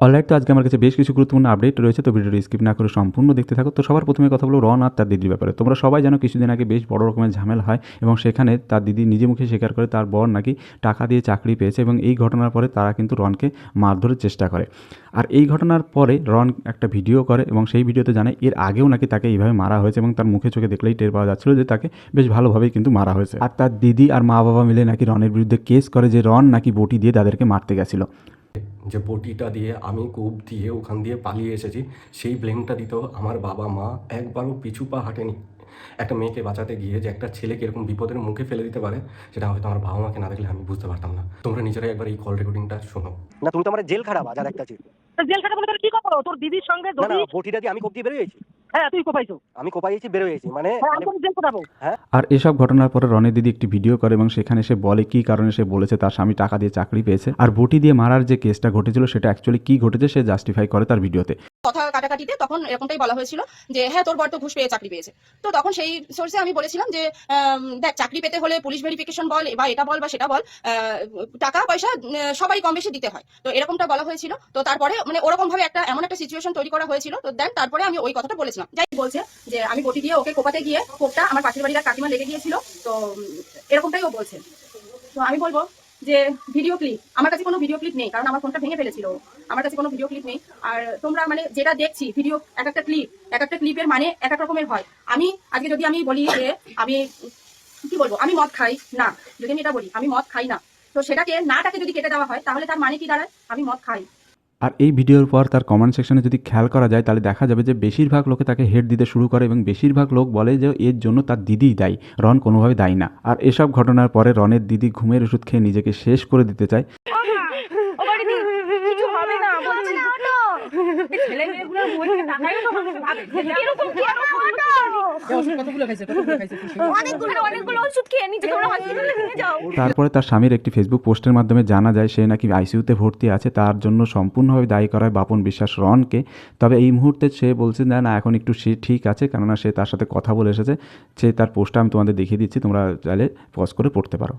Alright, তো আজকে আমার কাছে বেশ কিছু গুরুত্বপূর্ণ আপডেট রয়েছে, তো ভিডিওটি স্কিপ না করে সম্পূর্ণ দেখতে থাকো। তো সবার প্রথমে কথা বলবো রন আর তার দিদির ব্যাপারে। তোমরা সবাই জানো কিছুদিন আগে বেশ বড় রকমের ঝামেলা হয় এবং সেখানে তার দিদি নিজে মুখে স্বীকার করে তার বর নাকি টাকা দিয়ে চাকরি পেয়েছে এবং এই ঘটনার পরে তারা কিন্তু রনকে মারধরের চেষ্টা করে। আর এই ঘটনার পরে রন একটা ভিডিও করে এবং সেই ভিডিওতে জানায় এর আগেও নাকি তাকে এইভাবে মারা হয়েছে এবং তার মুখে চোখে দেখলেই টের পাওয়া যাচ্ছিল যে তাকে বেশ ভালোভাবেই কিন্তু মারা হয়েছে। আর তার দিদি আর মা বাবা মিলে নাকি রনের বিরুদ্ধে কেস করে যে রন নাকি বটি দিয়ে তাদেরকে মারতে গেছিলো। যে বটিটা দিয়ে আমি কূপ দিয়ে ওখান দিয়ে পালিয়ে এসেছি, সেই ব্লেমটা দিত আমার বাবা মা একবারও পিছু পা হাঁটেনি। একটা মেয়েকে বাঁচাতে গিয়ে যে একটা ছেলেকে এরকম বিপদের মুখে ফেলে দিতে পারে, সেটা হয়তো আমার বাবা মাকে না দেখলে আমি বুঝতে পারতাম না। তোমরা নিজেরাই একবার এই কল রেকর্ডিংটা শোনো। না তুমি তো আমার জেল খারাপ আজ আর একটা ছিল। জেল খাটা বলে তোর কি করবো? তোর দিদির সঙ্গে না না, বটিটা দিয়ে আমি কোপ দিয়ে বেরোয়েছি। হ্যাঁ তুই কোপাইছো। আমি কোপাইছি বেরোয়েছি মানে আমি তোকে জেল কোটাবো। হ্যাঁ। আর এসব ঘটনার পরে রনের দিদি একটি ভিডিও করে এবং সেখানে সে বলে কী কারণে সে বলেছে তার স্বামী টাকা দিয়ে চাকরি পেয়েছে, আর বটি দিয়ে মারার যে কেসটা ঘটেছিল সেটা অ্যাকচুয়ালি কী ঘটেছে সে জাস্টিফাই করে তার ভিডিওতে। কথা কাটাকাটিতে তখন এরকমটাই বলা হয়েছিল যে হ্যাঁ তোর বর তো ঘুষ পেয়ে চাকরি পেয়েছে। তো তখন সেই সোর্সে আমি বলেছিলাম যে দেখ, চাকরি পেতে হলে পুলিশ ভেরিফিকেশন বল বা এটা বল বা সেটা বল, টাকা পয়সা সবাই কম বেশি দিতে হয়। তো এরকমটা বলা হয়েছিল। তো তারপরে মানে ওরকম ভাবে এমন একটা সিচুয়েশন তৈরি করা হয়েছিল। তো দেন তারপরে আমি ওই কথাটা বলেছিলাম। যাই বলছে যে আমি বটি দিয়ে ওকে কোপাতে গিয়ে কোপটা আমার পাশের বাড়ির কাকিমা লেগে গিয়েছিল। তো এরকমটাই ও বলছে। তো আমি বলবো যে ভিডিও ক্লিপ, আমার কাছে কোনো ভিডিও ক্লিপ নেই, কারণ আমার ফোনটা ভেঙে ফেলেছিল। আমার কাছে কোনো ভিডিও ক্লিপ নেই। আর তোমরা মানে যেটা দেখছি ভিডিও, এক একটা ক্লিপের মানে এক এক রকমের হয়। আমি আজকে যদি আমি বলি যে আমি কি বলবো, আমি মদ খাই না, যদি আমি এটা বলি আমি মদ খাই না, তো সেটাকে নাটাকে যদি কেটে দেওয়া হয় তাহলে তার মানে কি দাঁড়ায়? আমি মদ খাই। আর এই ভিডিওর পর তার কমেন্ট সেকশনে যদি খেয়াল করা যায় তাহলে দেখা যাবে যে বেশিরভাগ লোকে তাকে হেড দিতে শুরু করে এবং বেশিরভাগ লোক বলে যে এর জন্য তার দিদিই দায়ী, রন কোনোভাবে দায়ী না। আর এসব ঘটনার পরে রনের দিদি ঘুমের ওষুধ খেয়ে নিজেকে শেষ করে দিতে চায়। তারপরে তার স্বামীর একটি ফেসবুক পোস্টের মাধ্যমে জানা যায় সে নাকি আইসিইউতে ভর্তি আছে, তার জন্য সম্পূর্ণভাবে দায়ী করা হয় বাপন বিশ্বাস রনকে। তবে এই মুহূর্তে সে বলছে না এখন একটু সে ঠিক আছে, কেননা সে তার সাথে কথা বলে এসেছে। সে তার পোস্টটা আমি তোমাদের দেখিয়ে দিচ্ছি, তোমরা চাইলে পজ করে পড়তে পারো।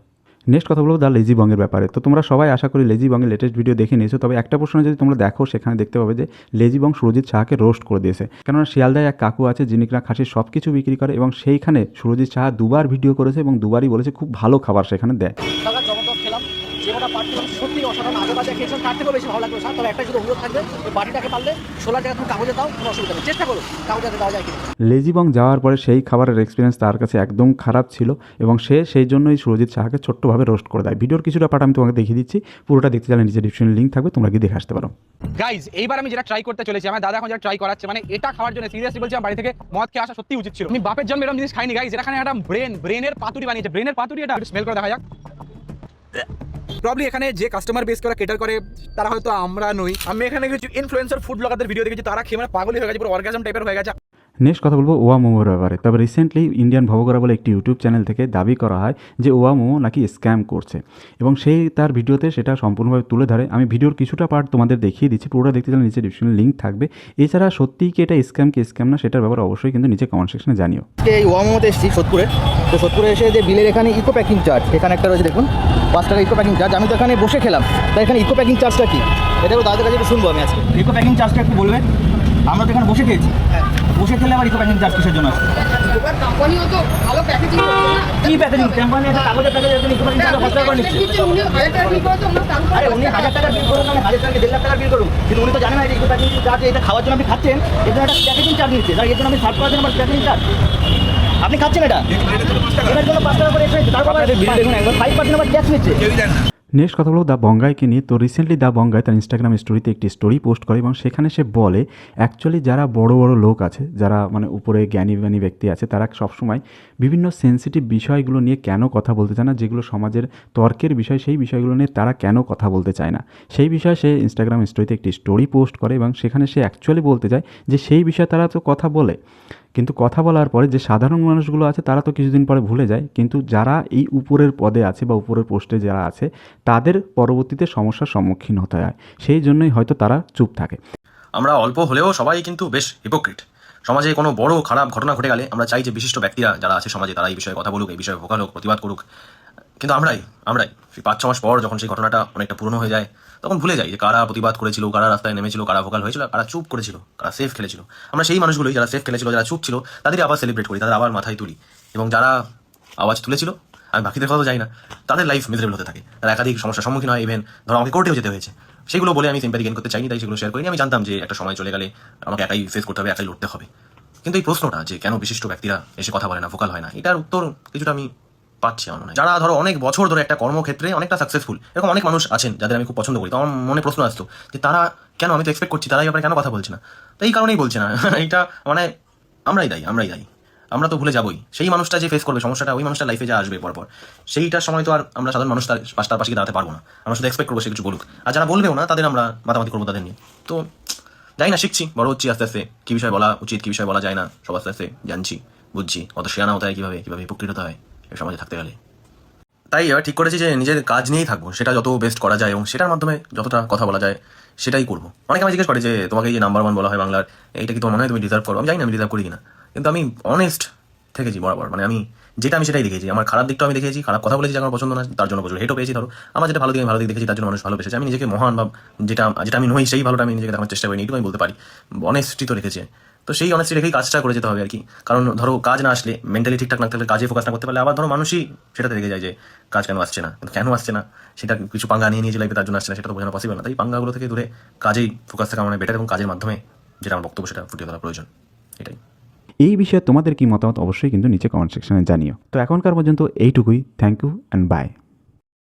নেক্সট কথা বলবো দ্য লেজি বংয়ের ব্যাপারে। তো তোমরা সবাই আশা করি লেজি বংয়ের লেটেস্ট ভিডিও দেখে নিয়েছো, তবে একটা প্রশ্ন যদি তোমরা দেখো সেখানে দেখতে পাবে যে লেজি বং সুরজিৎ সাহাকে রোস্ট করে দিয়েছে। কেননা শিয়ালদায় এক কাকু আছে যিনি কিনা খাসির সব কিছু বিক্রি করে এবং সেইখানে সুরজিৎ সাহা দুবার ভিডিও করেছে এবং দুবারই বলেছে খুব ভালো খাবার সেখানে দেয়। যেটা পারছিলাম সত্যি অসাধারণ, আগে বাজে খেয়েছিলাম তার থেকেও বেশি ভালো লাগলো স্যার। তবে একটা শুধু অনুরোধ থাকবে, ওই বাটিটাকে পারলে 16 টাকা তুমি কাগজে দাও, কোনো অসুবিধা নেই, চেষ্টা করো কাগজে দেওয়া যায় কিনা। লেজি বং যাওয়ার পরে সেই খাবারের এক্সপিরিয়েন্স তার কাছে একদম খারাপ ছিল এবং সে সেই জন্যই সুরজিৎ সাহাকে ছোট্টভাবে রোস্ট করে দেয়। ভিডিওর কিছুটা পার্ট আমি তোমাকে দেখিয়ে দিচ্ছি, পুরোটা দেখতে চাইলে নিচে ডিসক্রিপশনে লিঙ্ক থাকবে, তোমরা গিয়ে দেখে আসতে পারো। গাইজ এইবার আমি যেটা ট্রাই করতে চলেছি, আমার দাদা এখন যেটা ট্রাই করাচ্ছে, মানে এটা খাওয়ার জন্য সিরিয়াসলি বলছি আমার বাড়ি থেকে মদ খেয়ে আসা সত্যি উচিত ছিল। আমি বাপের জন্য এরকম জিনিস খাইনি গাইজ। এখানে একটা ব্রেনের পাতুরি বানিয়েছে, ব্রেনের পাতুরি, এটা স্মেল করে দেখা যাক। প্রবলি এখানে যে কাস্টমার বেস করে কেটার করে তারা হয়তো আমরা নই। আমি এখানে কিছু ইনফ্লুয়েন্সার ফুড ব্লগারদের ভিডিও দেখেছি, তারা খেয়ে মানে পাগলই হয়ে গেছে, পুরো অর্গাজম টাইপের হয়ে গেছে। নেক্সট কথা বলবো ওয়া মোমোর ব্যাপারে। তবে রিসেন্টলি ইন্ডিয়ান ভবগড়া বলে একটি ইউটিউব চ্যানেল থেকে দাবি করা হয় যে ওয়া মোমো নাকি স্ক্যাম করছে এবং সেই তার ভিডিওতে সেটা সম্পূর্ণভাবে তুলে ধরে। আমি ভিডিওর কিছুটা পার্ট তোমাদের দেখিয়ে দিচ্ছি, পুরোটা দেখতে চাইলে নিচে ডিসক্রিপশনে লিঙ্ক থাকবে। এছাড়া সত্যিই কি এটা স্ক্যাম কি স্ক্যাম না সেটার ব্যাপারে অবশ্যই কিন্তু নিচে কমেন্ট সেকশনে জানিও। এই ওয়া মোমোতে এসেছি সোদপুরে। তো সোদপুরে এসে যে বিলের এখানে ইকো প্যাকিং চার্জ এখানে একটা রয়েছে, দেখুন 5 টাকা ইকো প্যাকিং চার্জ। আমি তো এখানে বসে খেলাম, তাই এখানে ইকো প্যাকিং চার্জটা কি এটা দাদাদের কাছে একটু শুনবো আমি আজকে। ইকো প্যাকিং চার্জটা একটু বলবেন। আমরা তো এখানে বসে খেয়েছি, বসে খেলে আবার ইকো প্যাকিং চার্জ কিসের জন্য আসছে? কোম্পানিও তো ভালো প্যাকেজিং করছে না। কি প্যাকেজিং? কোম্পানি একটা কাগজের প্যাকেজে ইকো প্যাকিং চার্জ 5 টাকা করে নিচ্ছে। উনি 1000 টাকা বিল করেছে, আমরা চালু করে। আরে উনি 1000 টাকা বিল করুন, আমি 1000 টাকা 1.5 লাখ টাকা বিল করুন, কিন্তু উনি তো জানেন না যে ইকো প্যাকিং চার্জ এটা খাওয়ার জন্য আপনি খাচ্ছেন, এর জন্য একটা প্যাকেজিং চার্জ নিচ্ছে। তার এর জন্য আপনি সার্ভ করার জন্য আবার প্যাকেজিং চার্জ আপনি খাচ্ছেন, এটার জন্য 5 টাকা করে এক্সট্রা। তারপর বিল দেখুন একবার 5% আবার ট্যাক্স নিচ্ছে। নেক্সট কথা বলবো দ্য বঙ্গাইকে নিয়ে। তো রিসেন্টলি দ্য বঙ্গাই তার ইনস্টাগ্রাম স্টোরিতে একটি স্টোরি পোস্ট করে এবং সেখানে সে বলে অ্যাকচুয়ালি যারা বড় বড় লোক আছে, যারা মানে উপরে জ্ঞানী ব্যক্তি আছে, তারা সবসময় বিভিন্ন সেন্সিটিভ বিষয়গুলো নিয়ে কেন কথা বলতে চায় না, যেগুলো সমাজের তর্কের বিষয় সেই বিষয়গুলো নিয়ে তারা কেন কথা বলতে চায় না, সেই বিষয়ে সে ইনস্টাগ্রাম স্টোরিতে একটি স্টোরি পোস্ট করে এবং সেখানে সে অ্যাকচুয়ালি বলতে চায় যে সেই বিষয়ে তারা তো কথা বলে, কিন্তু কথা বলার পরে যে সাধারণ মানুষগুলো আছে তারা তো কিছুদিন পরে ভুলে যায়, কিন্তু যারা এই উপরের পদে আছে বা উপরের পোস্টে যারা আছে তাদের পরবর্তীতে সমস্যার সম্মুখীন হতে হয়, সেই জন্যই হয়তো তারা চুপ থাকে। আমরা অল্প হলেও সবাই কিন্তু বেশ হিপোক্রিট। সমাজে কোনো বড় খারাপ ঘটনা ঘটে গেলে আমরা চাই যে বিশিষ্ট ব্যক্তিরা যারা আছে সমাজে তারা এই বিষয়ে কথা বলুক, এই বিষয়ে ভোকাল হোক, প্রতিবাদ করুক। কিন্তু আমরাই সেই 5-6 মাস পর যখন সেই ঘটনাটা অনেকটা পুরনো হয়ে যায় তখন ভুলে যাই যে কারা প্রতিবাদ করেছিল, কারা রাস্তায় নেমেছিল, কারা ভোকাল হয়েছিল, কারা চুপ করেছিল, কারা সেফ খেলেছিল। আমরা সেই মানুষগুলোই যারা সেফ খেলেছিল, যারা চুপ ছিল, তাদেরই আবার সেলিব্রেট করি, তাদের আবার মাথায় তুলি। এবং যারা আওয়াজ তুলেছিল, আমি বাকিদের কথা তো যাই না, তাদের লাইফ মিজারেবল হতে থাকে, তারা একাধিক সমস্যার সম্মুখীন হয়, ইভেন ধরো আমাকে কোর্টেও যেতে হয়েছে। সেগুলো বলে আমি সিম্প্যাথি গেইন করতে চাইনি, তাই সেগুলো শেয়ার করিনি। আমি জানতাম যে একটা সময় চলে গেলে আমাকে একাই ফেস করতে হবে, একাই লড়তে হবে। কিন্তু এই প্রশ্নটা যে কেন বিশিষ্ট ব্যক্তিরা এসে কথা বলে না, ভোকাল হয় না, এটার উত্তর কিছুটা আমি পাচ্ছি আমার মনে হয়। যারা ধরো অনেক বছর ধরে একটা কর্মক্ষেত্রে অনেকটা সাকসেসফুল, এরকম অনেক মানুষ আছেন যাদের আমি খুব পছন্দ করি। তো আমার মনে প্রশ্ন আসতো যে তারা কেন, আমি তো এক্সপেক্ট করছি তারা এই ব্যাপারে কেন কথা বলছে না। তো এই কারণেই বলছে না। এটা মানে আমরাই দায়ী। আমরা তো ভুলে যাবোই। সেই মানুষটা যে ফেস করবে সমস্যাটা, ওই মানুষটার লাইফে যা আসবে পরপর, সেইটার সময় তো আর আমরা সাধারণ মানুষ তার পাশে গিয়ে দাঁড়াতে পারবো না। আমরা শুধু এক্সপেক্ট করবো সে কিছু বলুক, আর যারা বলবেও না তাদের আমরা মাতামাতি করবো তাদের নিয়ে। তো যাই না, শিখছি, বড় হচ্ছি আস্তে আস্তে, কি বিষয় বলা উচিত, কি বিষয় বলা যায় না, সব আস্তে আস্তে জানছি, বুঝছি কত শেয়ানা হতে হয়, কিভাবে হিপোক্রিট হতে হয় এই সমাজে থাকতে গেলে। তাই এবার ঠিক করেছি যে নিজের কাজ নিয়েই থাকবো, সেটা যত বেস্ট করা যায় এবং সেটার মাধ্যমে যতটা কথা বলা যায় সেটাই করবো। অনেকে আমি জিজ্ঞেস করে যে তোমাকে এই যে নাম্বার 1 বলা হয় বাংলার, এইটা কি তোমার মনে হয় তুমি ডিজার্ভ করো? আমি জানি না আমি ডিজার্ভ করি কিনা, কিন্তু আমি অনেস্ট থেকেছি বরাবর। মানে আমি সেটাই দেখেছি। আমার খারাপ দিকটা আমি দেখেছি, খারাপ কথা বলেছি, আমার পছন্দ না তার জন্য প্রচুর হেটও পেয়েছি। ধরো আমার যেটা ভালো দিক দেখেছি তার জন্য মানুষ ভালোবেসেছে। আমি নিজেকে মহান বা যেটা আমি নই সেই ভালোটা আমি নিজেকে দেখানোর চেষ্টা করি, এইটুকু আমি বলতে পারি। অনেস্টি তো রেখেছে, তো সেই অনেস্টি রেখেই কাজটা করে যেতে হবে আর কি। কারণ ধরো কাজ না আসলে, মেন্টালি ঠিকঠাক না থাকলে, কাজে ফোকাস না করতে পারলে আবার ধরো মানুষই সেটাতে রেখে যায় যে কাজ কেন আসছে না। কিন্তু কেন আসছে না সেটা কিছু পাঙ্গা নিয়ে নিয়েছে লাইফে, তার জন্য আসছে না, সেটা তো বোঝানো পসিবল না। তাই পাঙ্গাগুলো থেকে দূরে কাজেই ফোকাস থাকা মানে বেটার, এবং কাজের মাধ্যমে যেটা আমার বক্তব্য সেটা ফুটিয়ে তোলা প্রয়োজন। এটাই। এই বিষয়ে তোমাদের কি মতামত অবশ্যই কিন্তু নিচে কমেন্ট সেকশনে জানিও। তো এখনকার পর্যন্ত এইটুকুই। Thank you and by.